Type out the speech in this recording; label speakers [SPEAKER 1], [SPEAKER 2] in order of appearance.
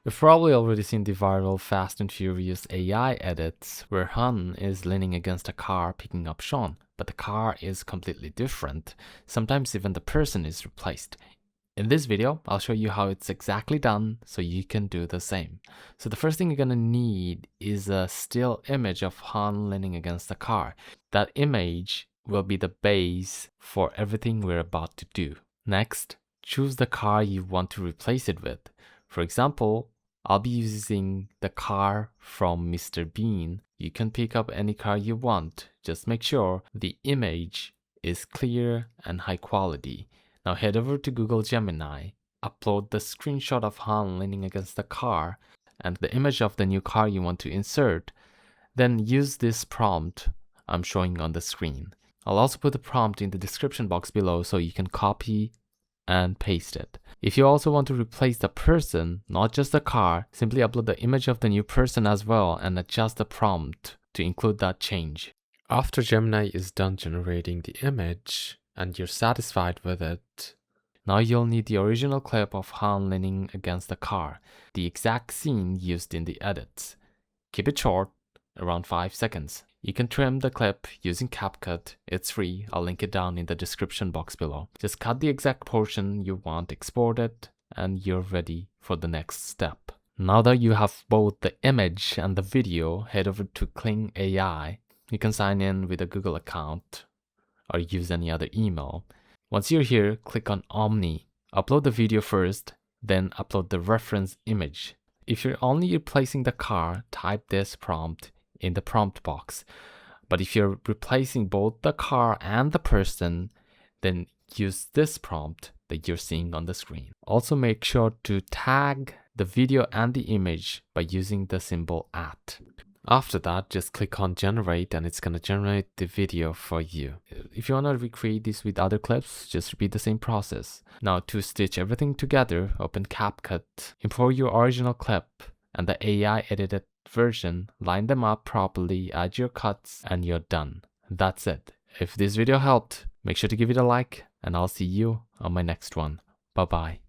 [SPEAKER 1] You've probably already seen the viral Fast and Furious AI edits where Han is leaning against a car picking up Sean, but the car is completely different. Sometimes even the person is replaced. In this video, I'll show you how it's exactly done so you can do the same. So the first thing you're gonna need is a still image of Han leaning against the car. That image will be the base for everything we're about to do. Next, choose the car you want to replace it with. For example, I'll be using the car from Mr. Bean. You can pick up any car you want. Just make sure the image is clear and high quality. Now head over to Google Gemini, upload the screenshot of Han leaning against the car and the image of the new car you want to insert. Then use this prompt I'm showing on the screen. I'll also put the prompt in the description box below so you can copy and paste it. If you also want to replace the person, not just the car, simply upload the image of the new person as well and adjust the prompt to include that change. After Gemini is done generating the image and you're satisfied with it, now you'll need the original clip of Han leaning against the car, the exact scene used in the edits. Keep it short, around 5 seconds. You can trim the clip using CapCut. It's free. I'll link it down in the description box below. Just cut the exact portion you want, export it, and you're ready for the next step. Now that you have both the image and the video, head over to Kling AI. You can sign in with a Google account or use any other email. Once you're here, click on Omni. Upload the video first, then upload the reference image. If you're only replacing the car, type this prompt in the prompt box. But if you're replacing both the car and the person, then use this prompt that you're seeing on the screen. Also make sure to tag the video and the image by using the symbol @. After that, just click on generate and it's gonna generate the video for you. If you wanna recreate this with other clips, just repeat the same process. Now to stitch everything together, open CapCut, import your original clip and the AI edited version, line them up properly, add your cuts, and you're done. That's it. If this video helped, make sure to give it a like, and I'll see you on my next one. Bye bye.